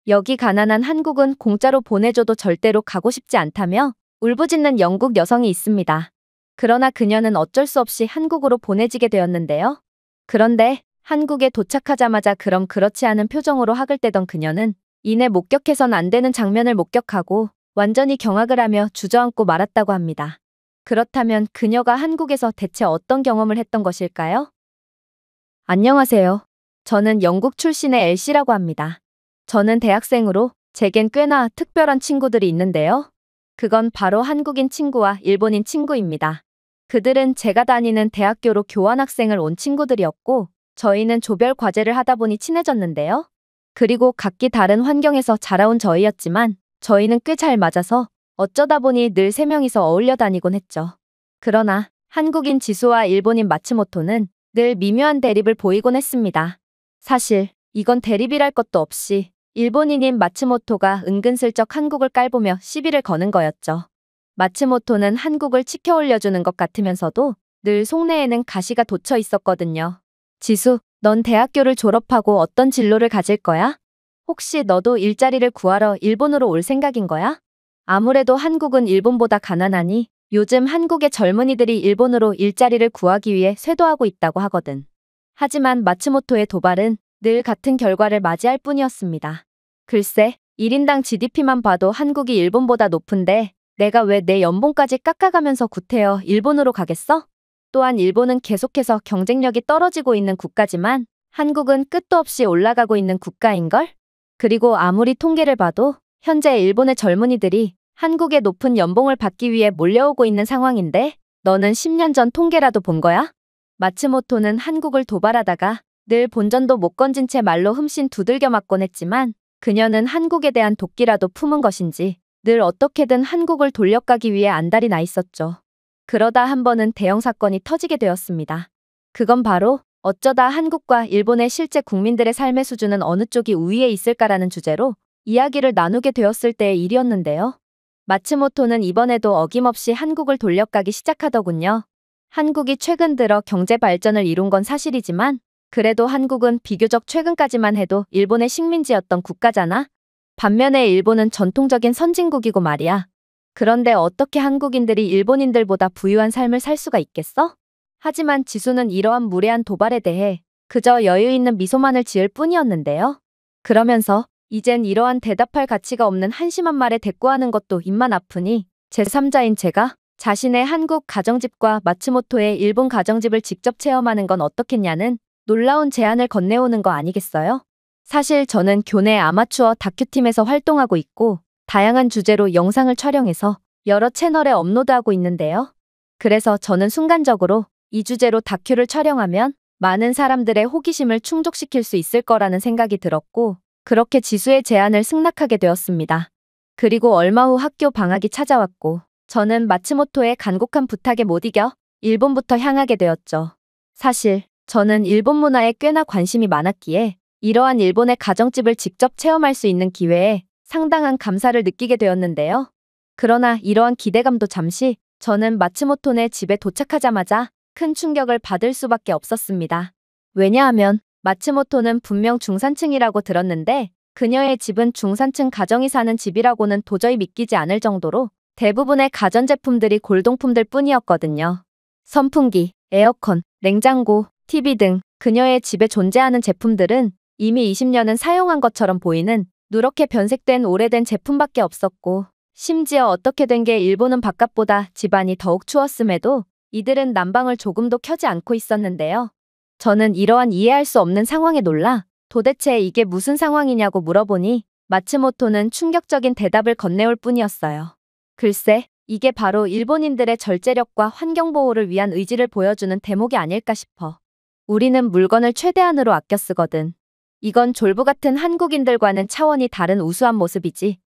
여기 가난한 한국은 공짜로 보내줘도 절대로 가고 싶지 않다며 울부짖는 영국 여성이 있습니다. 그러나 그녀는 어쩔 수 없이 한국으로 보내지게 되었는데요. 그런데 한국에 도착하자마자 그럼 그렇지 않은 표정으로 학을 떼던 그녀는 이내 목격해선 안 되는 장면을 목격하고 완전히 경악을 하며 주저앉고 말았다고 합니다. 그렇다면 그녀가 한국에서 대체 어떤 경험을 했던 것일까요? 안녕하세요. 저는 영국 출신의 엘씨라고 합니다. 저는 대학생으로 제겐 꽤나 특별한 친구들이 있는데요. 그건 바로 한국인 친구와 일본인 친구입니다. 그들은 제가 다니는 대학교로 교환학생을 온 친구들이었고 저희는 조별 과제를 하다 보니 친해졌는데요. 그리고 각기 다른 환경에서 자라온 저희였지만 저희는 꽤 잘 맞아서 어쩌다 보니 늘 세 명이서 어울려 다니곤 했죠. 그러나 한국인 지수와 일본인 마츠모토는 늘 미묘한 대립을 보이곤 했습니다. 사실 이건 대립이랄 것도 없이 일본인인 마츠모토가 은근슬쩍 한국을 깔보며 시비를 거는 거였죠. 마츠모토는 한국을 치켜 올려주는 것 같으면서도 늘 속내에는 가시가 돋쳐 있었거든요. 지수, 넌 대학교를 졸업하고 어떤 진로를 가질 거야? 혹시 너도 일자리를 구하러 일본으로 올 생각인 거야? 아무래도 한국은 일본보다 가난하니 요즘 한국의 젊은이들이 일본으로 일자리를 구하기 위해 쇄도하고 있다고 하거든. 하지만 마츠모토의 도발은 늘 같은 결과를 맞이할 뿐이었습니다. 글쎄, 1인당 GDP만 봐도 한국이 일본보다 높은데 내가 왜 내 연봉까지 깎아가면서 구태여 일본으로 가겠어? 또한 일본은 계속해서 경쟁력이 떨어지고 있는 국가지만 한국은 끝도 없이 올라가고 있는 국가인걸? 그리고 아무리 통계를 봐도 현재 일본의 젊은이들이 한국의 높은 연봉을 받기 위해 몰려오고 있는 상황인데 너는 10년 전 통계라도 본 거야? 마츠모토는 한국을 도발하다가 늘 본전도 못 건진 채 말로 흠씬 두들겨 맞곤 했지만 그녀는 한국에 대한 도끼라도 품은 것인지 늘 어떻게든 한국을 돌려가기 위해 안달이 나 있었죠. 그러다 한 번은 대형 사건이 터지게 되었습니다. 그건 바로 어쩌다 한국과 일본의 실제 국민들의 삶의 수준은 어느 쪽이 우위에 있을까라는 주제로 이야기를 나누게 되었을 때의 일이었는데요. 마츠모토는 이번에도 어김없이 한국을 돌려가기 시작하더군요. 한국이 최근 들어 경제 발전을 이룬 건 사실이지만 그래도 한국은 비교적 최근까지만 해도 일본의 식민지였던 국가잖아. 반면에 일본은 전통적인 선진국이고 말이야. 그런데 어떻게 한국인들이 일본인들보다 부유한 삶을 살 수가 있겠어? 하지만 지수는 이러한 무례한 도발에 대해 그저 여유 있는 미소만을 지을 뿐이었는데요. 그러면서 이젠 이러한 대답할 가치가 없는 한심한 말에 대꾸하는 것도 입만 아프니 제3자인 제가 자신의 한국 가정집과 마츠모토의 일본 가정집을 직접 체험하는 건 어떻겠냐는 놀라운 제안을 건네오는 거 아니겠어요? 사실 저는 교내 아마추어 다큐팀에서 활동하고 있고 다양한 주제로 영상을 촬영해서 여러 채널에 업로드하고 있는데요. 그래서 저는 순간적으로 이 주제로 다큐를 촬영하면 많은 사람들의 호기심을 충족시킬 수 있을 거라는 생각이 들었고 그렇게 지수의 제안을 승낙하게 되었습니다. 그리고 얼마 후 학교 방학이 찾아왔고 저는 마츠모토의 간곡한 부탁에 못 이겨 일본부터 향하게 되었죠. 사실 저는 일본 문화에 꽤나 관심이 많았기에 이러한 일본의 가정집을 직접 체험할 수 있는 기회에 상당한 감사를 느끼게 되었는데요. 그러나 이러한 기대감도 잠시 저는 마츠모토네 집에 도착하자마자 큰 충격을 받을 수밖에 없었습니다. 왜냐하면 마츠모토는 분명 중산층이라고 들었는데 그녀의 집은 중산층 가정이 사는 집이라고는 도저히 믿기지 않을 정도로 대부분의 가전제품들이 골동품들 뿐이었거든요. 선풍기, 에어컨, 냉장고, TV 등 그녀의 집에 존재하는 제품들은 이미 20년은 사용한 것처럼 보이는 누렇게 변색된 오래된 제품밖에 없었고 심지어 어떻게 된 게 일본은 바깥보다 집안이 더욱 추웠음에도 이들은 난방을 조금도 켜지 않고 있었는데요. 저는 이러한 이해할 수 없는 상황에 놀라 도대체 이게 무슨 상황이냐고 물어보니 마츠모토는 충격적인 대답을 건네올 뿐이었어요. 글쎄, 이게 바로 일본인들의 절제력과 환경보호를 위한 의지를 보여주는 대목이 아닐까 싶어. 우리는 물건을 최대한으로 아껴 쓰거든. 이건 졸부 같은 한국인들과는 차원이 다른 우수한 모습이지.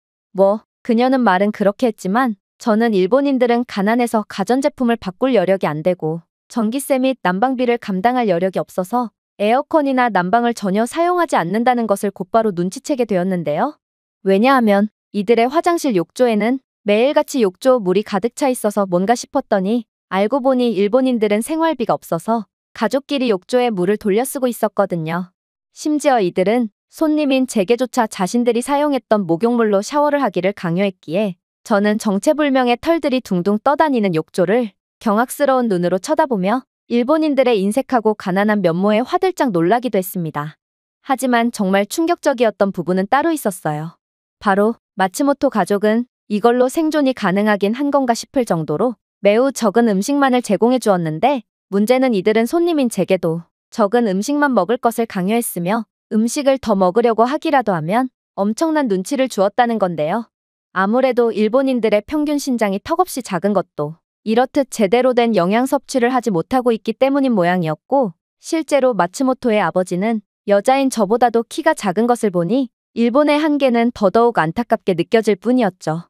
그녀는 말은 그렇게 했지만 저는 일본인들은 가난해서 가전제품을 바꿀 여력이 안 되고 전기세 및 난방비를 감당할 여력이 없어서 에어컨이나 난방을 전혀 사용하지 않는다는 것을 곧바로 눈치채게 되었는데요. 왜냐하면 이들의 화장실 욕조에는 매일같이 욕조 물이 가득 차 있어서 뭔가 싶었더니 알고 보니 일본인들은 생활비가 없어서 가족끼리 욕조에 물을 돌려 쓰고 있었거든요. 심지어 이들은 손님인 제게조차 자신들이 사용했던 목욕물로 샤워를 하기를 강요했기에 저는 정체불명의 털들이 둥둥 떠다니는 욕조를 경악스러운 눈으로 쳐다보며 일본인들의 인색하고 가난한 면모에 화들짝 놀라기도 했습니다. 하지만 정말 충격적이었던 부분은 따로 있었어요. 바로 마츠모토 가족은 이걸로 생존이 가능하긴 한 건가 싶을 정도로 매우 적은 음식만을 제공해 주었는데, 문제는 이들은 손님인 제게도 적은 음식만 먹을 것을 강요했으며 음식을 더 먹으려고 하기라도 하면 엄청난 눈치를 주었다는 건데요. 아무래도 일본인들의 평균 신장이 턱없이 작은 것도 이렇듯 제대로 된 영양 섭취를 하지 못하고 있기 때문인 모양이었고, 실제로 마츠모토의 아버지는 여자인 저보다도 키가 작은 것을 보니 일본의 한계는 더더욱 안타깝게 느껴질 뿐이었죠.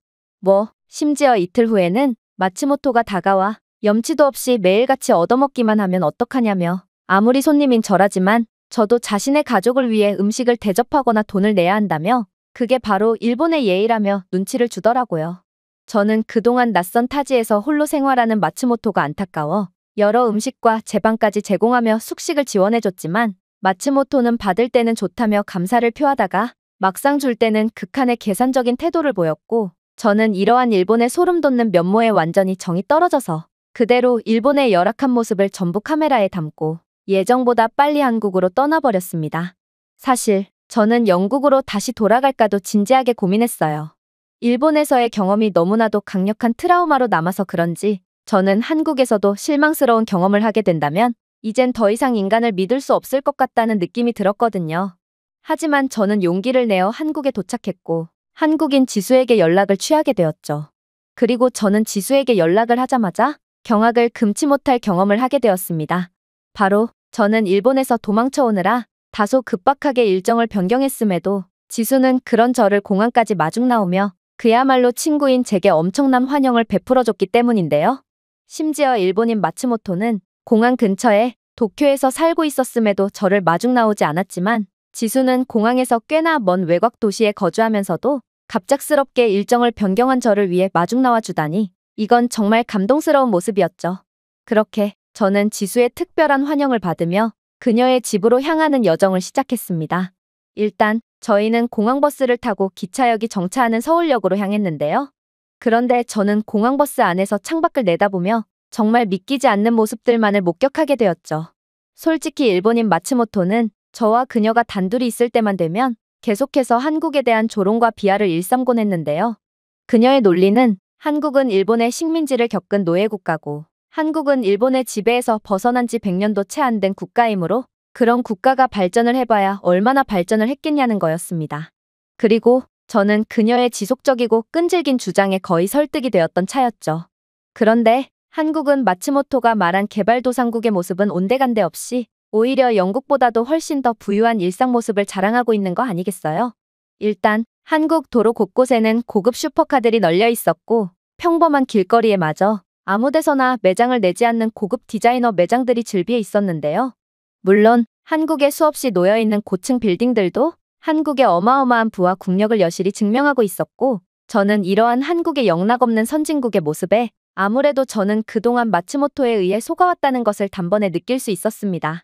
심지어 이틀 후에는 마츠모토가 다가와 염치도 없이 매일같이 얻어먹기만 하면 어떡하냐며, 아무리 손님인 저라지만 저도 자신의 가족을 위해 음식을 대접하거나 돈을 내야 한다며 그게 바로 일본의 예의라며 눈치를 주더라고요. 저는 그동안 낯선 타지에서 홀로 생활하는 마츠모토가 안타까워 여러 음식과 제방까지 제공하며 숙식을 지원해줬지만, 마츠모토는 받을 때는 좋다며 감사를 표하다가 막상 줄 때는 극한의 계산적인 태도를 보였고, 저는 이러한 일본의 소름 돋는 면모에 완전히 정이 떨어져서 그대로 일본의 열악한 모습을 전부 카메라에 담고 예정보다 빨리 한국으로 떠나버렸습니다. 사실 저는 영국으로 다시 돌아갈까도 진지하게 고민했어요. 일본에서의 경험이 너무나도 강력한 트라우마로 남아서 그런지 저는 한국에서도 실망스러운 경험을 하게 된다면 이젠 더 이상 인간을 믿을 수 없을 것 같다는 느낌이 들었거든요. 하지만 저는 용기를 내어 한국에 도착했고 한국인 지수에게 연락을 취하게 되었죠. 그리고 저는 지수에게 연락을 하자마자 경악을 금치 못할 경험을 하게 되었습니다. 바로 저는 일본에서 도망쳐 오느라 다소 급박하게 일정을 변경했음에도 지수는 그런 저를 공항까지 마중 나오며 그야말로 친구인 제게 엄청난 환영을 베풀어줬기 때문인데요. 심지어 일본인 마츠모토는 공항 근처에 도쿄에서 살고 있었음에도 저를 마중 나오지 않았지만, 지수는 공항에서 꽤나 먼 외곽 도시에 거주하면서도 갑작스럽게 일정을 변경한 저를 위해 마중 나와주다니, 이건 정말 감동스러운 모습이었죠. 그렇게 저는 지수의 특별한 환영을 받으며 그녀의 집으로 향하는 여정을 시작했습니다. 일단 저희는 공항버스를 타고 기차역이 정차하는 서울역으로 향했는데요. 그런데 저는 공항버스 안에서 창밖을 내다보며 정말 믿기지 않는 모습들만을 목격하게 되었죠. 솔직히 일본인 마츠모토는 저와 그녀가 단둘이 있을 때만 되면 계속해서 한국에 대한 조롱과 비하를 일삼곤 했는데요. 그녀의 논리는 한국은 일본의 식민지를 겪은 노예국가고 한국은 일본의 지배에서 벗어난 지 100년도 채 안 된 국가이므로 그런 국가가 발전을 해봐야 얼마나 발전을 했겠냐는 거였습니다. 그리고 저는 그녀의 지속적이고 끈질긴 주장에 거의 설득이 되었던 차였죠. 그런데 한국은 마츠모토가 말한 개발도상국의 모습은 온데간데 없이 오히려 영국보다도 훨씬 더 부유한 일상 모습을 자랑하고 있는 거 아니겠어요? 일단 한국 도로 곳곳에는 고급 슈퍼카들이 널려 있었고, 평범한 길거리에 마저 아무데서나 매장을 내지 않는 고급 디자이너 매장들이 즐비해 있었는데요. 물론 한국에 수없이 놓여있는 고층 빌딩들도 한국의 어마어마한 부와 국력을 여실히 증명하고 있었고, 저는 이러한 한국의 영락없는 선진국의 모습에 아무래도 저는 그동안 마츠모토에 의해 속아왔다는 것을 단번에 느낄 수 있었습니다.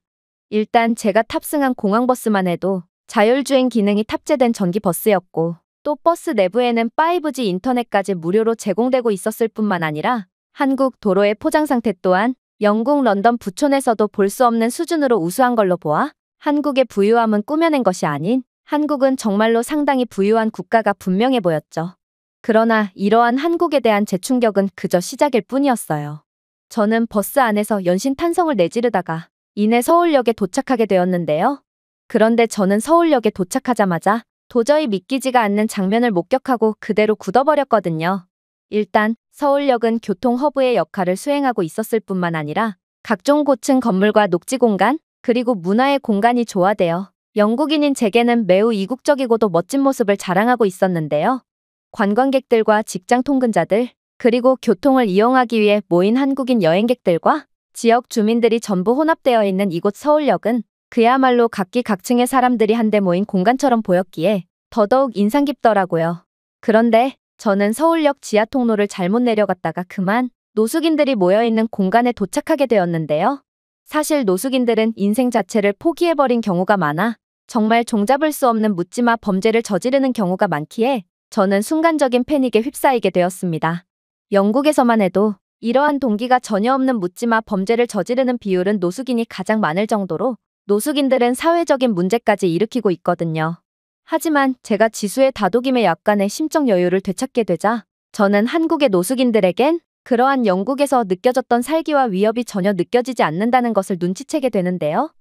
일단 제가 탑승한 공항버스만 해도 자율주행 기능이 탑재된 전기버스였고, 또 버스 내부에는 5G 인터넷까지 무료로 제공되고 있었을 뿐만 아니라 한국 도로의 포장 상태 또한 영국 런던 부촌에서도 볼 수 없는 수준으로 우수한 걸로 보아 한국의 부유함은 꾸며낸 것이 아닌 한국은 정말로 상당히 부유한 국가가 분명해 보였죠. 그러나 이러한 한국에 대한 제 충격은 그저 시작일 뿐이었어요. 저는 버스 안에서 연신탄성을 내지르다가 이내 서울역에 도착하게 되었는데요. 그런데 저는 서울역에 도착하자마자 도저히 믿기지가 않는 장면을 목격하고 그대로 굳어버렸거든요. 일단 서울역은 교통 허브의 역할을 수행하고 있었을 뿐만 아니라 각종 고층 건물과 녹지 공간, 그리고 문화의 공간이 조화되어 영국인인 제게는 매우 이국적이고도 멋진 모습을 자랑하고 있었는데요. 관광객들과 직장 통근자들, 그리고 교통을 이용하기 위해 모인 한국인 여행객들과 지역 주민들이 전부 혼합되어 있는 이곳 서울역은 그야말로 각기각층의 사람들이 한데 모인 공간처럼 보였기에 더더욱 인상 깊더라고요. 그런데 저는 서울역 지하 통로를 잘못 내려갔다가 그만 노숙인들이 모여있는 공간에 도착하게 되었는데요. 사실 노숙인들은 인생 자체를 포기해버린 경우가 많아 정말 종잡을 수 없는 묻지마 범죄를 저지르는 경우가 많기에 저는 순간적인 패닉에 휩싸이게 되었습니다. 영국에서만 해도 이러한 동기가 전혀 없는 묻지마 범죄를 저지르는 비율은 노숙인이 가장 많을 정도로 노숙인들은 사회적인 문제까지 일으키고 있거든요. 하지만 제가 지수의 다독임에 약간의 심적 여유를 되찾게 되자 저는 한국의 노숙인들에겐 그러한 영국에서 느껴졌던 살기와 위협이 전혀 느껴지지 않는다는 것을 눈치채게 되는데요.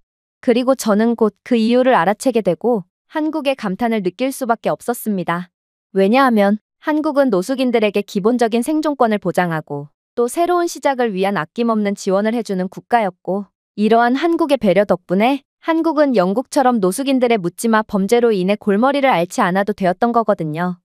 그리고 저는 곧 그 이유를 알아채게 되고 한국의 감탄을 느낄 수밖에 없었습니다. 왜냐하면 한국은 노숙인들에게 기본적인 생존권을 보장하고 또 새로운 시작을 위한 아낌없는 지원을 해주는 국가였고 이러한 한국의 배려 덕분에 한국은 영국처럼 노숙인들의 묻지마 범죄로 인해 골머리를 앓지 않아도 되었던 거거든요.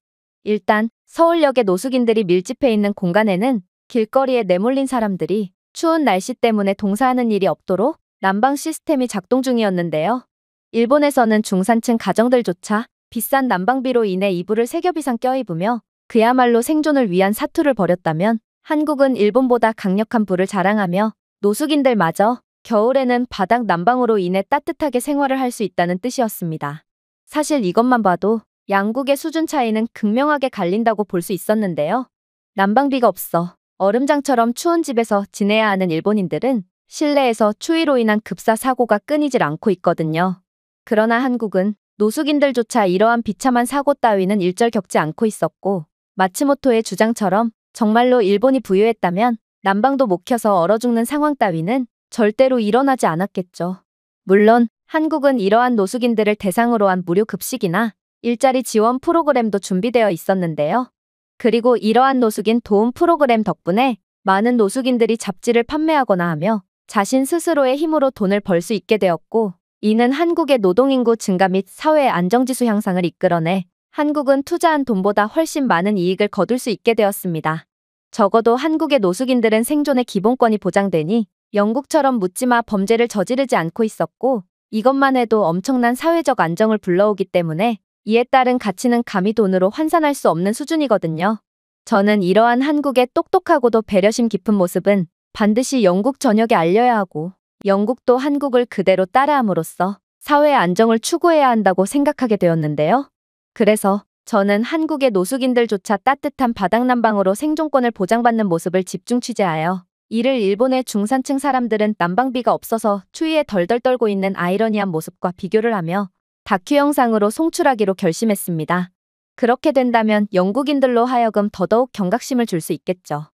일단 서울역에 노숙인들이 밀집해 있는 공간에는 길거리에 내몰린 사람들이 추운 날씨 때문에 동사하는 일이 없도록 난방 시스템이 작동 중이었는데요. 일본에서는 중산층 가정들조차 비싼 난방비로 인해 이불을 3겹 이상 껴입으며 그야말로 생존을 위한 사투를 벌였다면 한국은 일본보다 강력한 불을 자랑하며 노숙인들마저 겨울에는 바닥 난방으로 인해 따뜻하게 생활을 할 수 있다는 뜻이었습니다. 사실 이것만 봐도 양국의 수준 차이는 극명하게 갈린다고 볼 수 있었는데요. 난방비가 없어 얼음장처럼 추운 집에서 지내야 하는 일본인들은 실내에서 추위로 인한 급사 사고가 끊이질 않고 있거든요. 그러나 한국은 노숙인들조차 이러한 비참한 사고 따위는 일절 겪지 않고 있었고 마츠모토의 주장처럼 정말로 일본이 부유했다면 난방도 못 켜서 얼어 죽는 상황 따위는 절대로 일어나지 않았겠죠. 물론 한국은 이러한 노숙인들을 대상으로 한 무료 급식이나 일자리 지원 프로그램도 준비되어 있었는데요. 그리고 이러한 노숙인 도움 프로그램 덕분에 많은 노숙인들이 잡지를 판매하거나 하며 자신 스스로의 힘으로 돈을 벌 수 있게 되었고 이는 한국의 노동인구 증가 및 사회 안정지수 향상을 이끌어내 한국은 투자한 돈보다 훨씬 많은 이익을 거둘 수 있게 되었습니다. 적어도 한국의 노숙인들은 생존의 기본권이 보장되니 영국처럼 묻지마 범죄를 저지르지 않고 있었고 이것만 해도 엄청난 사회적 안정을 불러오기 때문에 이에 따른 가치는 감히 돈으로 환산할 수 없는 수준이거든요. 저는 이러한 한국의 똑똑하고도 배려심 깊은 모습은 반드시 영국 전역에 알려야 하고 영국도 한국을 그대로 따라함으로써 사회 안정을 추구해야 한다고 생각하게 되었는데요. 그래서 저는 한국의 노숙인들조차 따뜻한 바닥난방으로 생존권을 보장받는 모습을 집중 취재하여 이를 일본의 중산층 사람들은 난방비가 없어서 추위에 덜덜 떨고 있는 아이러니한 모습과 비교를 하며 다큐 영상으로 송출하기로 결심했습니다. 그렇게 된다면 영국인들로 하여금 더더욱 경각심을 줄 수 있겠죠.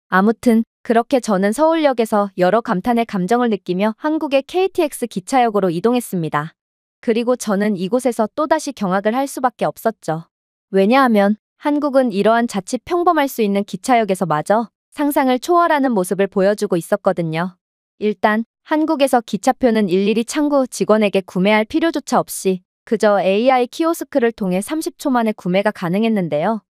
아무튼 그렇게 저는 서울역에서 여러 감탄의 감정을 느끼며 한국의 KTX 기차역으로 이동했습니다. 그리고 저는 이곳에서 또다시 경악을 할 수밖에 없었죠. 왜냐하면 한국은 이러한 자칫 평범할 수 있는 기차역에서마저 상상을 초월하는 모습을 보여주고 있었거든요. 일단 한국에서 기차표는 일일이 창구 직원에게 구매할 필요조차 없이 그저 AI 키오스크를 통해 30초 만에 구매가 가능했는데요.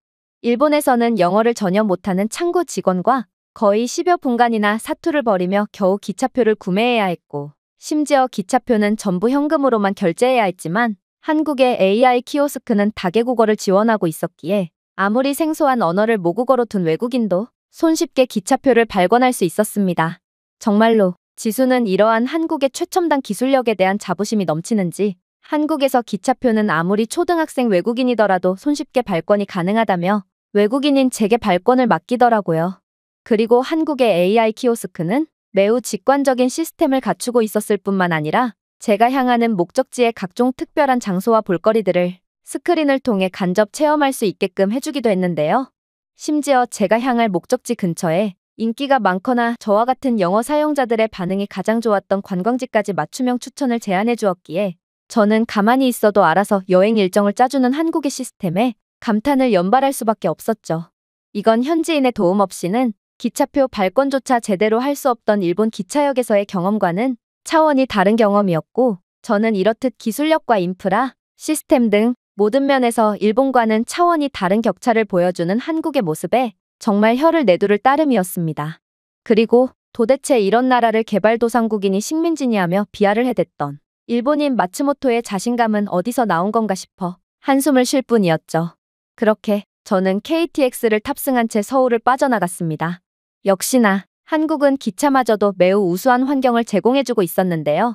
일본에서는 영어를 전혀 못하는 창구 직원과 거의 10여 분간이나 사투를 벌이며 겨우 기차표를 구매해야 했고 심지어 기차표는 전부 현금으로만 결제해야 했지만 한국의 AI 키오스크는 다개국어를 지원하고 있었기에 아무리 생소한 언어를 모국어로 둔 외국인도 손쉽게 기차표를 발권할 수 있었습니다. 정말로 지수는 이러한 한국의 최첨단 기술력에 대한 자부심이 넘치는지 한국에서 기차표는 아무리 초등학생 외국인이더라도 손쉽게 발권이 가능하다며 외국인인 제게 발권을 맡기더라고요. 그리고 한국의 AI 키오스크는 매우 직관적인 시스템을 갖추고 있었을 뿐만 아니라 제가 향하는 목적지의 각종 특별한 장소와 볼거리들을 스크린을 통해 간접 체험할 수 있게끔 해주기도 했는데요. 심지어 제가 향할 목적지 근처에 인기가 많거나 저와 같은 영어 사용자들의 반응이 가장 좋았던 관광지까지 맞춤형 추천을 제안해 주었기에 저는 가만히 있어도 알아서 여행 일정을 짜주는 한국의 시스템에 감탄을 연발할 수밖에 없었죠. 이건 현지인의 도움 없이는 기차표 발권조차 제대로 할 수 없던 일본 기차역에서의 경험과는 차원이 다른 경험이었고 저는 이렇듯 기술력과 인프라, 시스템 등 모든 면에서 일본과는 차원이 다른 격차를 보여주는 한국의 모습에 정말 혀를 내두를 따름이었습니다. 그리고 도대체 이런 나라를 개발도상국이니 식민지니하며 비하를 해댔던 일본인 마츠모토의 자신감은 어디서 나온 건가 싶어 한숨을 쉴 뿐이었죠. 그렇게 저는 KTX를 탑승한 채 서울을 빠져나갔습니다. 역시나 한국은 기차마저도 매우 우수한 환경을 제공해주고 있었는데요.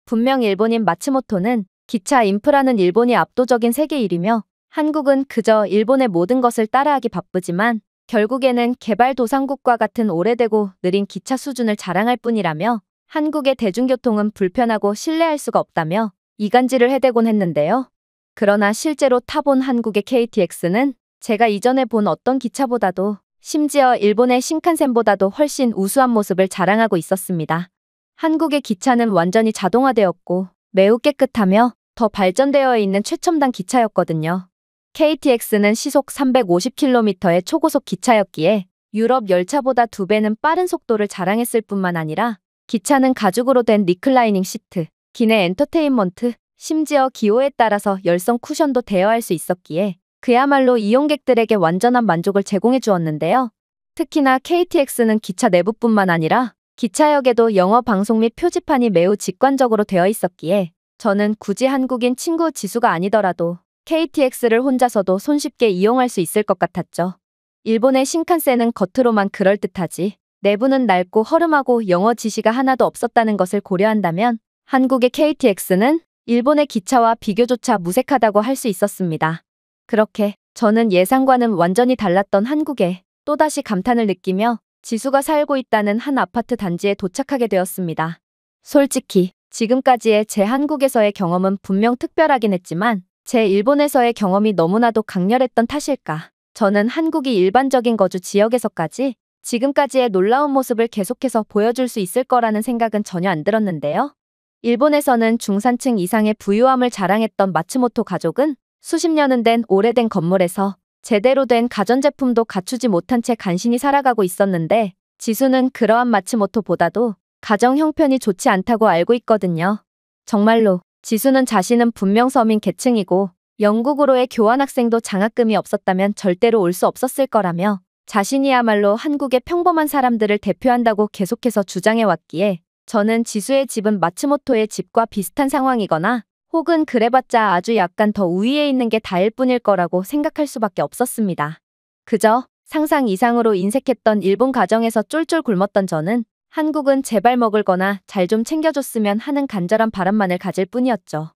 분명 일본인 마츠모토는 기차 인프라는 일본이 압도적인 세계 1위며 한국은 그저 일본의 모든 것을 따라하기 바쁘지만 결국에는 개발도상국과 같은 오래되고 느린 기차 수준을 자랑할 뿐이라며 한국의 대중교통은 불편하고 신뢰할 수가 없다며 이간질을 해대곤 했는데요. 그러나 실제로 타본 한국의 KTX는 제가 이전에 본 어떤 기차보다도 심지어 일본의 신칸센보다도 훨씬 우수한 모습을 자랑하고 있었습니다. 한국의 기차는 완전히 자동화되었고 매우 깨끗하며 더 발전되어 있는 최첨단 기차였거든요. KTX는 시속 350km의 초고속 기차였기에 유럽 열차보다 2배는 빠른 속도를 자랑했을 뿐만 아니라 기차는 가죽으로 된 리클라이닝 시트, 기내 엔터테인먼트, 심지어 기호에 따라서 열선 쿠션도 대여할 수 있었기에 그야말로 이용객들에게 완전한 만족을 제공해 주었는데요. 특히나 KTX는 기차 내부뿐만 아니라 기차역에도 영어 방송 및 표지판이 매우 직관적으로 되어 있었기에 저는 굳이 한국인 친구 지수가 아니더라도 KTX를 혼자서도 손쉽게 이용할 수 있을 것 같았죠. 일본의 신칸센은 겉으로만 그럴듯하지 내부는 낡고 허름하고 영어 지시가 하나도 없었다는 것을 고려한다면 한국의 KTX는 일본의 기차와 비교조차 무색하다고 할 수 있었습니다. 그렇게 저는 예상과는 완전히 달랐던 한국에 또다시 감탄을 느끼며 지수가 살고 있다는 한 아파트 단지에 도착하게 되었습니다. 솔직히 지금까지의 제 한국에서의 경험은 분명 특별하긴 했지만 제 일본에서의 경험이 너무나도 강렬했던 탓일까. 저는 한국이 일반적인 거주 지역에서까지 지금까지의 놀라운 모습을 계속해서 보여줄 수 있을 거라는 생각은 전혀 안 들었는데요. 일본에서는 중산층 이상의 부유함을 자랑했던 마츠모토 가족은 수십 년은 된 오래된 건물에서 제대로 된 가전제품도 갖추지 못한 채 간신히 살아가고 있었는데 지수는 그러한 마츠모토보다도 가정 형편이 좋지 않다고 알고 있거든요. 정말로 지수는 자신은 분명 서민 계층이고 영국으로의 교환학생도 장학금이 없었다면 절대로 올 수 없었을 거라며 자신이야말로 한국의 평범한 사람들을 대표한다고 계속해서 주장해왔기에 저는 지수의 집은 마츠모토의 집과 비슷한 상황이거나 혹은 그래봤자 아주 약간 더 우위에 있는 게 다일 뿐일 거라고 생각할 수밖에 없었습니다. 그저 상상 이상으로 인색했던 일본 가정에서 쫄쫄 굶었던 저는 한국은 제발 먹을 거나 잘 좀 챙겨줬으면 하는 간절한 바람만을 가질 뿐이었죠.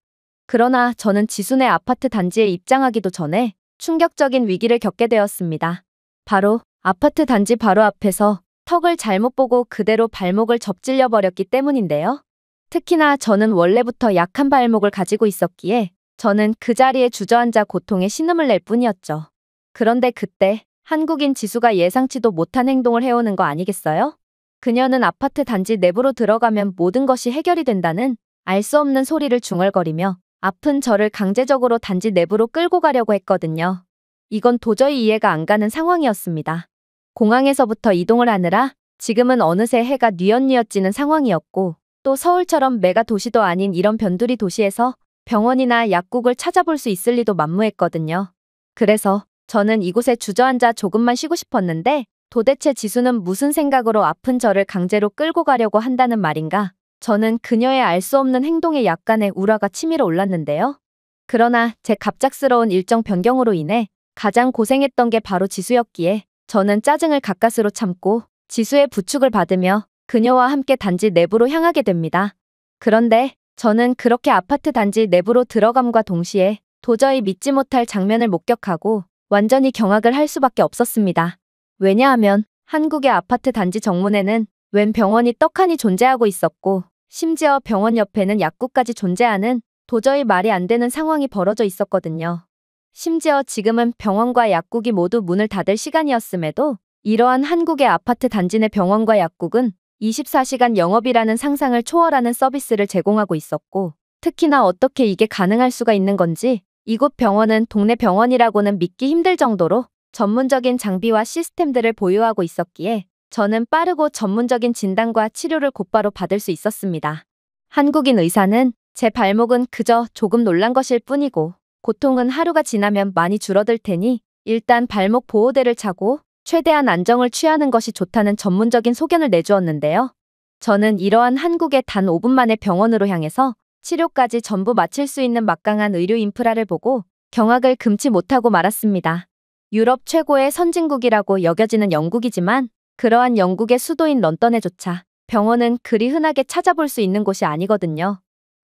그러나 저는 지수네 아파트 단지에 입장하기도 전에 충격적인 위기를 겪게 되었습니다. 바로 아파트 단지 바로 앞에서 턱을 잘못 보고 그대로 발목을 접질려 버렸기 때문인데요. 특히나 저는 원래부터 약한 발목을 가지고 있었기에 저는 그 자리에 주저앉아 고통에 신음을 낼 뿐이었죠. 그런데 그때 한국인 지수가 예상치도 못한 행동을 해오는 거 아니겠어요? 그녀는 아파트 단지 내부로 들어가면 모든 것이 해결이 된다는 알 수 없는 소리를 중얼거리며 아픈 저를 강제적으로 단지 내부로 끌고 가려고 했거든요. 이건 도저히 이해가 안 가는 상황이었습니다. 공항에서부터 이동을 하느라 지금은 어느새 해가 뉘엿뉘엿 지는 상황이었고 또 서울처럼 메가 도시도 아닌 이런 변두리 도시에서 병원이나 약국을 찾아볼 수 있을 리도 만무했거든요. 그래서 저는 이곳에 주저앉아 조금만 쉬고 싶었는데 도대체 지수는 무슨 생각으로 아픈 저를 강제로 끌고 가려고 한다는 말인가? 저는 그녀의 알 수 없는 행동에 약간의 우라가 치밀어 올랐는데요. 그러나 제 갑작스러운 일정 변경으로 인해 가장 고생했던 게 바로 지수였기에 저는 짜증을 가까스로 참고 지수의 부축을 받으며 그녀와 함께 단지 내부로 향하게 됩니다. 그런데 저는 그렇게 아파트 단지 내부로 들어감과 동시에 도저히 믿지 못할 장면을 목격하고 완전히 경악을 할 수밖에 없었습니다. 왜냐하면 한국의 아파트 단지 정문에는 웬 병원이 떡하니 존재하고 있었고 심지어 병원 옆에는 약국까지 존재하는 도저히 말이 안 되는 상황이 벌어져 있었거든요. 심지어 지금은 병원과 약국이 모두 문을 닫을 시간이었음에도 이러한 한국의 아파트 단지 내 병원과 약국은 24시간 영업이라는 상상을 초월하는 서비스를 제공하고 있었고 특히나 어떻게 이게 가능할 수가 있는 건지 이곳 병원은 동네 병원이라고는 믿기 힘들 정도로 전문적인 장비와 시스템들을 보유하고 있었기에 저는 빠르고 전문적인 진단과 치료를 곧바로 받을 수 있었습니다. 한국인 의사는 제 발목은 그저 조금 놀란 것일 뿐이고 고통은 하루가 지나면 많이 줄어들 테니 일단 발목 보호대를 차고 최대한 안정을 취하는 것이 좋다는 전문적인 소견을 내주었는데요. 저는 이러한 한국의 단 5분 만에 병원으로 향해서 치료까지 전부 마칠 수 있는 막강한 의료 인프라를 보고 경악을 금치 못하고 말았습니다. 유럽 최고의 선진국이라고 여겨지는 영국이지만 그러한 영국의 수도인 런던에조차 병원은 그리 흔하게 찾아볼 수 있는 곳이 아니거든요.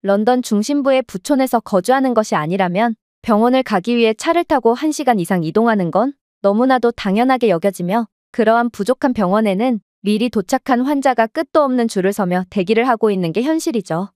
런던 중심부의 부촌에서 거주하는 것이 아니라면 병원을 가기 위해 차를 타고 1시간 이상 이동하는 건 너무나도 당연하게 여겨지며 그러한 부족한 병원에는 미리 도착한 환자가 끝도 없는 줄을 서며 대기를 하고 있는 게 현실이죠.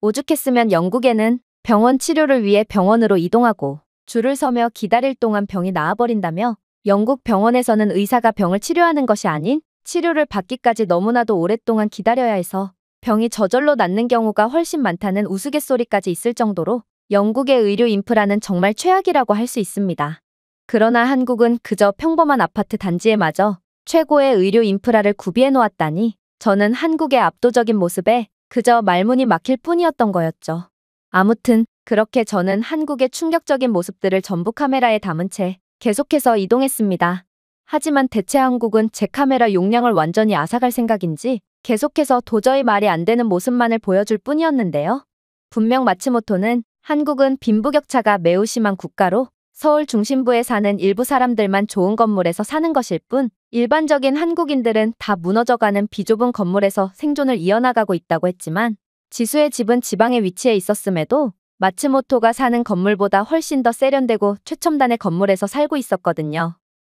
오죽했으면 영국에는 병원 치료를 위해 병원으로 이동하고 줄을 서며 기다릴 동안 병이 나아버린다며 영국 병원에서는 의사가 병을 치료하는 것이 아닌 치료를 받기까지 너무나도 오랫동안 기다려야 해서 병이 저절로 낫는 경우가 훨씬 많다는 우스갯소리까지 있을 정도로 영국의 의료 인프라는 정말 최악이라고 할 수 있습니다. 그러나 한국은 그저 평범한 아파트 단지에마저 최고의 의료 인프라를 구비해 놓았다니 저는 한국의 압도적인 모습에 그저 말문이 막힐 뿐이었던 거였죠. 아무튼 그렇게 저는 한국의 충격적인 모습들을 전부 카메라에 담은 채 계속해서 이동했습니다. 하지만 대체 한국은 제 카메라 용량을 완전히 앗아갈 생각인지 계속해서 도저히 말이 안 되는 모습만을 보여줄 뿐이었는데요. 분명 마츠모토는 한국은 빈부격차가 매우 심한 국가로 서울 중심부에 사는 일부 사람들만 좋은 건물에서 사는 것일 뿐 일반적인 한국인들은 다 무너져가는 비좁은 건물에서 생존을 이어나가고 있다고 했지만 지수의 집은 지방에 위치해 있었음에도 마츠모토가 사는 건물보다 훨씬 더 세련되고 최첨단의 건물에서 살고 있었거든요.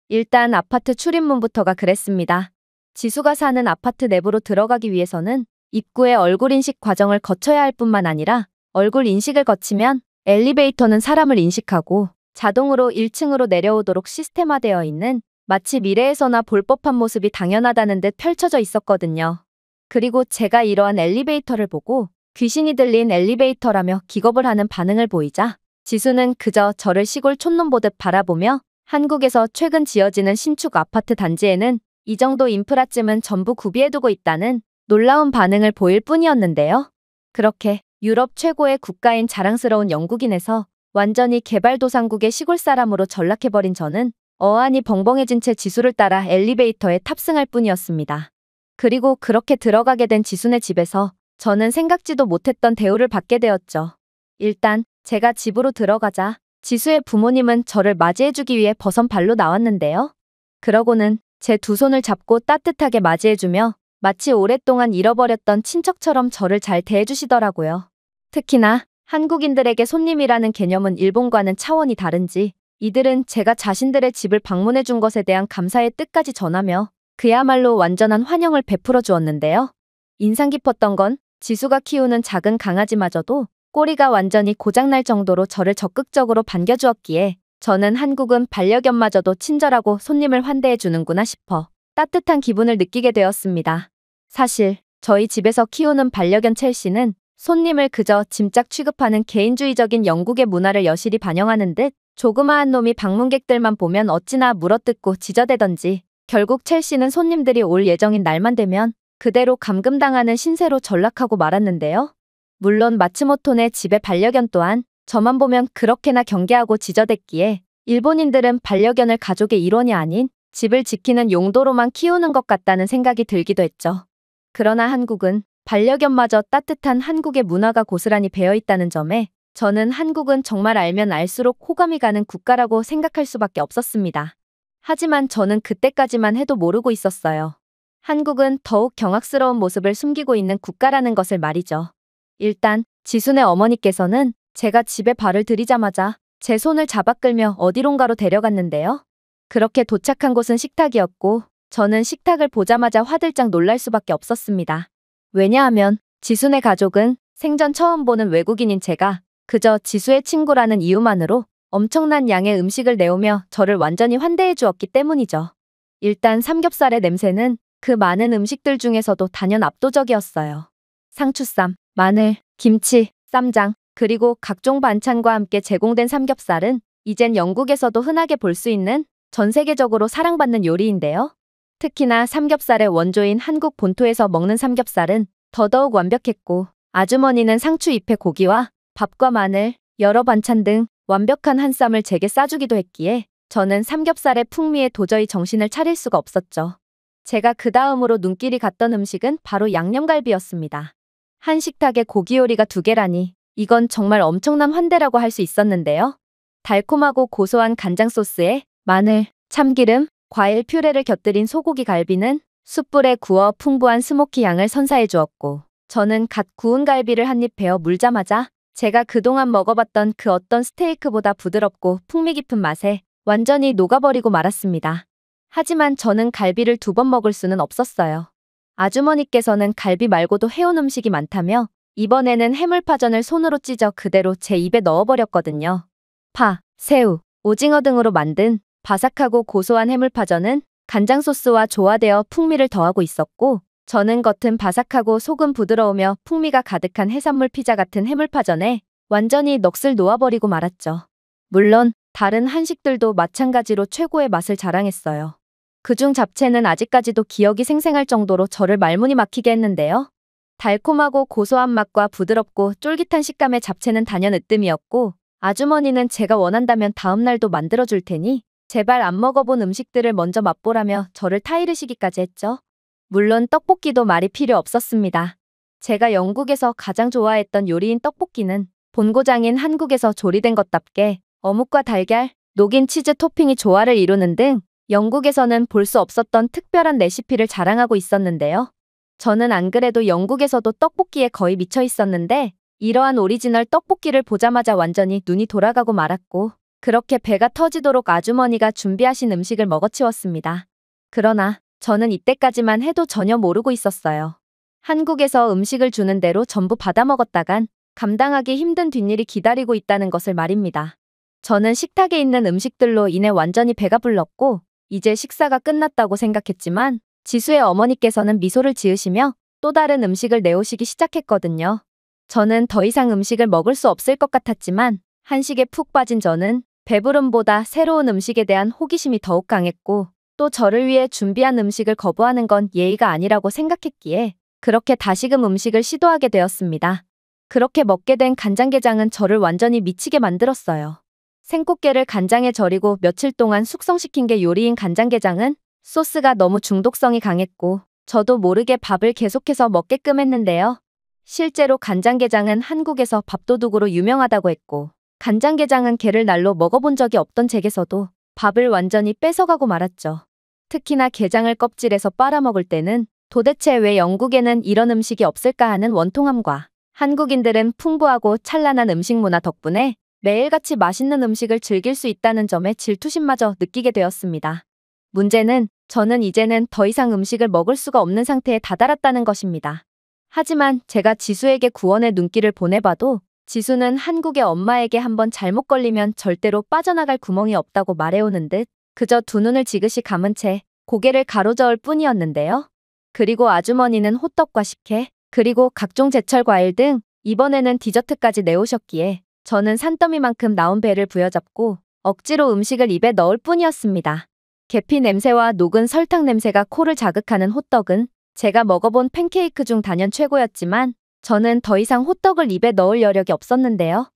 일단 아파트 출입문부터가 그랬습니다. 지수가 사는 아파트 내부로 들어가기 위해서는 입구에 얼굴 인식 과정을 거쳐야 할 뿐만 아니라 얼굴 인식을 거치면 엘리베이터는 사람을 인식하고 자동으로 1층으로 내려오도록 시스템화되어 있는 마치 미래에서나 볼 법한 모습이 당연하다는 듯 펼쳐져 있었거든요. 그리고 제가 이러한 엘리베이터를 보고 귀신이 들린 엘리베이터라며 기겁을 하는 반응을 보이자 지수는 그저 저를 시골 촌놈 보듯 바라보며 한국에서 최근 지어지는 신축 아파트 단지에는 이 정도 인프라쯤은 전부 구비해두고 있다는 놀라운 반응을 보일 뿐이었는데요. 그렇게 유럽 최고의 국가인 자랑스러운 영국인에서 완전히 개발도상국의 시골 사람으로 전락해버린 저는 어안이 벙벙해진 채 지수를 따라 엘리베이터에 탑승할 뿐이었습니다. 그리고 그렇게 들어가게 된 지수네 집에서 저는 생각지도 못했던 대우를 받게 되었죠. 일단 제가 집으로 들어가자 지수의 부모님은 저를 맞이해주기 위해 버선 발로 나왔는데요. 그러고는 제 두 손을 잡고 따뜻하게 맞이해주며 마치 오랫동안 잃어버렸던 친척처럼 저를 잘 대해주시더라고요. 특히나 한국인들에게 손님이라는 개념은 일본과는 차원이 다른지 이들은 제가 자신들의 집을 방문해준 것에 대한 감사의 뜻까지 전하며 그야말로 완전한 환영을 베풀어 주었는데요. 인상 깊었던 건 지수가 키우는 작은 강아지마저도 꼬리가 완전히 고장날 정도로 저를 적극적으로 반겨주었기에 저는 한국은 반려견마저도 친절하고 손님을 환대해 주는구나 싶어 따뜻한 기분을 느끼게 되었습니다. 사실 저희 집에서 키우는 반려견 첼시는 손님을 그저 짐짝 취급하는 개인주의적인 영국의 문화를 여실히 반영하는 듯 조그마한 놈이 방문객들만 보면 어찌나 물어뜯고 지저대던지 결국 첼시는 손님들이 올 예정인 날만 되면 그대로 감금당하는 신세로 전락하고 말았는데요. 물론 마츠모토네 집의 반려견 또한 저만 보면 그렇게나 경계하고 지저댔기에 일본인들은 반려견을 가족의 일원이 아닌 집을 지키는 용도로만 키우는 것 같다는 생각이 들기도 했죠. 그러나 한국은 반려견마저 따뜻한 한국의 문화가 고스란히 배어있다는 점에 저는 한국은 정말 알면 알수록 호감이 가는 국가라고 생각할 수밖에 없었습니다. 하지만 저는 그때까지만 해도 모르고 있었어요. 한국은 더욱 경악스러운 모습을 숨기고 있는 국가라는 것을 말이죠. 일단 지순의 어머니께서는 제가 집에 발을 들이자마자 제 손을 잡아 끌며 어디론가로 데려갔는데요. 그렇게 도착한 곳은 식탁이었고 저는 식탁을 보자마자 화들짝 놀랄 수밖에 없었습니다. 왜냐하면 지순의 가족은 생전 처음 보는 외국인인 제가 그저 지수의 친구라는 이유만으로 엄청난 양의 음식을 내오며 저를 완전히 환대해 주었기 때문이죠. 일단 삼겹살의 냄새는 그 많은 음식들 중에서도 단연 압도적이었어요. 상추쌈, 마늘, 김치, 쌈장, 그리고 각종 반찬과 함께 제공된 삼겹살은 이젠 영국에서도 흔하게 볼 수 있는 전 세계적으로 사랑받는 요리인데요. 특히나 삼겹살의 원조인 한국 본토에서 먹는 삼겹살은 더더욱 완벽했고 아주머니는 상추 잎에 고기와 밥과 마늘, 여러 반찬 등 완벽한 한 쌈을 제게 싸주기도 했기에 저는 삼겹살의 풍미에 도저히 정신을 차릴 수가 없었죠. 제가 그 다음으로 눈길이 갔던 음식은 바로 양념갈비였습니다. 한 식탁에 고기 요리가 2개라니 이건 정말 엄청난 환대라고 할 수 있었는데요. 달콤하고 고소한 간장 소스에 마늘, 참기름, 과일 퓨레를 곁들인 소고기 갈비는 숯불에 구워 풍부한 스모키 향을 선사해 주었고 저는 갓 구운 갈비를 한 입 베어 물자마자 제가 그동안 먹어봤던 그 어떤 스테이크보다 부드럽고 풍미 깊은 맛에 완전히 녹아버리고 말았습니다. 하지만 저는 갈비를 2번 먹을 수는 없었어요. 아주머니께서는 갈비 말고도 해온 음식이 많다며 이번에는 해물파전을 손으로 찢어 그대로 제 입에 넣어버렸거든요. 파, 새우, 오징어 등으로 만든 바삭하고 고소한 해물파전은 간장 소스와 조화되어 풍미를 더하고 있었고, 저는 겉은 바삭하고 속은 부드러우며 풍미가 가득한 해산물 피자 같은 해물파전에 완전히 넋을 놓아버리고 말았죠. 물론 다른 한식들도 마찬가지로 최고의 맛을 자랑했어요. 그중 잡채는 아직까지도 기억이 생생할 정도로 저를 말문이 막히게 했는데요. 달콤하고 고소한 맛과 부드럽고 쫄깃한 식감의 잡채는 단연 으뜸이었고, 아주머니는 제가 원한다면 다음날도 만들어줄 테니 제발 안 먹어본 음식들을 먼저 맛보라며 저를 타이르시기까지 했죠. 물론 떡볶이도 말이 필요 없었습니다. 제가 영국에서 가장 좋아했던 요리인 떡볶이는 본고장인 한국에서 조리된 것답게 어묵과 달걀, 녹인 치즈 토핑이 조화를 이루는 등 영국에서는 볼 수 없었던 특별한 레시피를 자랑하고 있었는데요. 저는 안 그래도 영국에서도 떡볶이에 거의 미쳐 있었는데 이러한 오리지널 떡볶이를 보자마자 완전히 눈이 돌아가고 말았고, 그렇게 배가 터지도록 아주머니가 준비하신 음식을 먹어치웠습니다. 그러나 저는 이때까지만 해도 전혀 모르고 있었어요. 한국에서 음식을 주는 대로 전부 받아먹었다간 감당하기 힘든 뒷일이 기다리고 있다는 것을 말입니다. 저는 식탁에 있는 음식들로 인해 완전히 배가 불렀고 이제 식사가 끝났다고 생각했지만 지수의 어머니께서는 미소를 지으시며 또 다른 음식을 내오시기 시작했거든요. 저는 더 이상 음식을 먹을 수 없을 것 같았지만 한식에 푹 빠진 저는 배부름보다 새로운 음식에 대한 호기심이 더욱 강했고, 또 저를 위해 준비한 음식을 거부하는 건 예의가 아니라고 생각했기에 그렇게 다시금 음식을 시도하게 되었습니다. 그렇게 먹게 된 간장게장은 저를 완전히 미치게 만들었어요. 생꽃게를 간장에 절이고 며칠 동안 숙성시킨 게 요리인 간장게장은 소스가 너무 중독성이 강했고 저도 모르게 밥을 계속해서 먹게끔 했는데요. 실제로 간장게장은 한국에서 밥도둑으로 유명하다고 했고, 간장게장은 게를 날로 먹어본 적이 없던 제게서도 밥을 완전히 뺏어가고 말았죠. 특히나 게장을 껍질에서 빨아먹을 때는 도대체 왜 영국에는 이런 음식이 없을까 하는 원통함과 한국인들은 풍부하고 찬란한 음식 문화 덕분에 매일같이 맛있는 음식을 즐길 수 있다는 점에 질투심마저 느끼게 되었습니다. 문제는 저는 이제는 더 이상 음식을 먹을 수가 없는 상태에 다다랐다는 것입니다. 하지만 제가 지수에게 구원의 눈길을 보내봐도 지수는 한국의 엄마에게 한번 잘못 걸리면 절대로 빠져나갈 구멍이 없다고 말해오는 듯 그저 두 눈을 지그시 감은 채 고개를 가로저을 뿐이었는데요. 그리고 아주머니는 호떡과 식혜, 그리고 각종 제철 과일 등 이번에는 디저트까지 내오셨기에 저는 산더미만큼 나온 배를 부여잡고 억지로 음식을 입에 넣을 뿐이었습니다. 계피 냄새와 녹은 설탕 냄새가 코를 자극하는 호떡은 제가 먹어본 팬케이크 중 단연 최고였지만 저는 더 이상 호떡을 입에 넣을 여력이 없었는데요.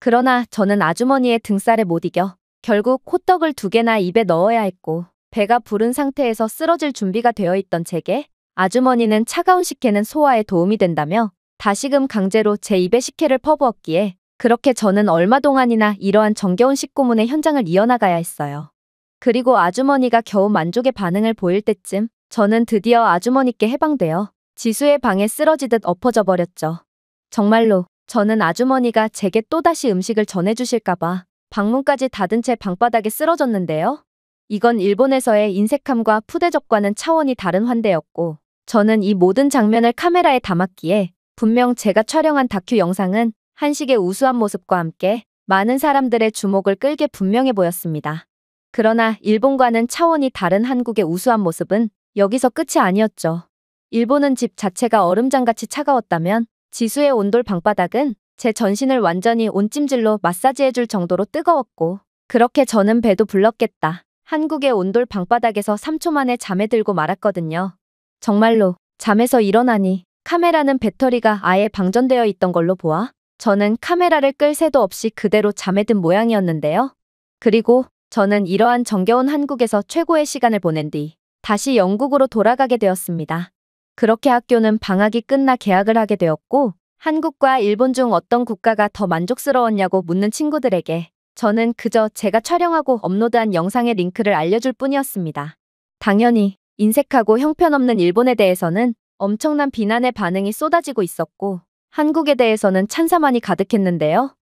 그러나 저는 아주머니의 등살에 못 이겨 결국 호떡을 2개나 입에 넣어야 했고, 배가 부른 상태에서 쓰러질 준비가 되어 있던 제게 아주머니는 차가운 식혜는 소화에 도움이 된다며 다시금 강제로 제 입에 식혜를 퍼부었기에 그렇게 저는 얼마 동안이나 이러한 정겨운 식고문의 현장을 이어나가야 했어요. 그리고 아주머니가 겨우 만족의 반응을 보일 때쯤 저는 드디어 아주머니께 해방되어 지수의 방에 쓰러지듯 엎어져 버렸죠. 정말로 저는 아주머니가 제게 또다시 음식을 전해주실까봐 방문까지 닫은 채 방바닥에 쓰러졌는데요. 이건 일본에서의 인색함과 푸대접과는 차원이 다른 환대였고, 저는 이 모든 장면을 카메라에 담았기에 분명 제가 촬영한 다큐 영상은 한식의 우수한 모습과 함께 많은 사람들의 주목을 끌게 분명해 보였습니다. 그러나 일본과는 차원이 다른 한국의 우수한 모습은 여기서 끝이 아니었죠. 일본은 집 자체가 얼음장같이 차가웠다면 지수의 온돌 방바닥은 제 전신을 완전히 온찜질로 마사지해줄 정도로 뜨거웠고, 그렇게 저는 배도 불렀겠다. 한국의 온돌 방바닥에서 3초 만에 잠에 들고 말았거든요. 정말로 잠에서 일어나니 카메라는 배터리가 아예 방전되어 있던 걸로 보아 저는 카메라를 끌 새도 없이 그대로 잠에 든 모양이었는데요. 그리고 저는 이러한 정겨운 한국에서 최고의 시간을 보낸 뒤 다시 영국으로 돌아가게 되었습니다. 그렇게 학교는 방학이 끝나 개학을 하게 되었고, 한국과 일본 중 어떤 국가가 더 만족스러웠냐고 묻는 친구들에게 저는 그저 제가 촬영하고 업로드한 영상의 링크를 알려줄 뿐이었습니다. 당연히 인색하고 형편없는 일본에 대해서는 엄청난 비난의 반응이 쏟아지고 있었고, 한국에 대해서는 찬사만이 가득했는데요.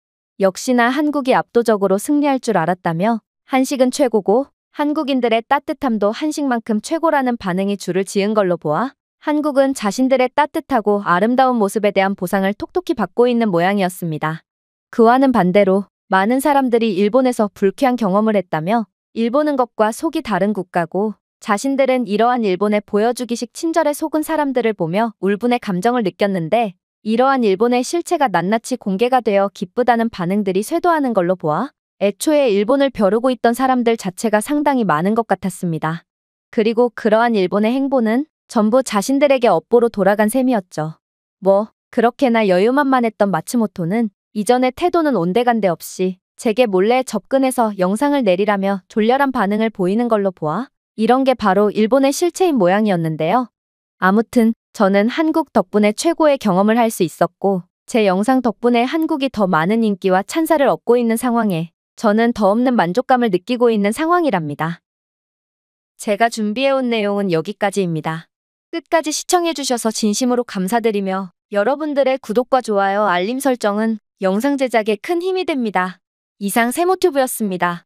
역시나 한국이 압도적으로 승리할 줄 알았다며 한식은 최고고 한국인들의 따뜻함도 한식만큼 최고라는 반응이 줄을 지은 걸로 보아 한국은 자신들의 따뜻하고 아름다운 모습에 대한 보상을 톡톡히 받고 있는 모양이었습니다. 그와는 반대로 많은 사람들이 일본에서 불쾌한 경험을 했다며 일본은 겉과 속이 다른 국가고 자신들은 이러한 일본의 보여주기식 친절에 속은 사람들을 보며 울분의 감정을 느꼈는데 이러한 일본의 실체가 낱낱이 공개가 되어 기쁘다는 반응들이 쇄도하는 걸로 보아 애초에 일본을 벼르고 있던 사람들 자체가 상당히 많은 것 같았습니다. 그리고 그러한 일본의 행보는 전부 자신들에게 업보로 돌아간 셈이었죠. 그렇게나 여유만만했던 마츠모토는 이전의 태도는 온데간데 없이 제게 몰래 접근해서 영상을 내리라며 졸렬한 반응을 보이는 걸로 보아 이런 게 바로 일본의 실체인 모양이었는데요. 아무튼 저는 한국 덕분에 최고의 경험을 할 수 있었고 제 영상 덕분에 한국이 더 많은 인기와 찬사를 얻고 있는 상황에 저는 더없는 만족감을 느끼고 있는 상황이랍니다. 제가 준비해온 내용은 여기까지입니다. 끝까지 시청해주셔서 진심으로 감사드리며 여러분들의 구독과 좋아요, 알림 설정은 영상 제작에 큰 힘이 됩니다. 이상 세모튜브였습니다.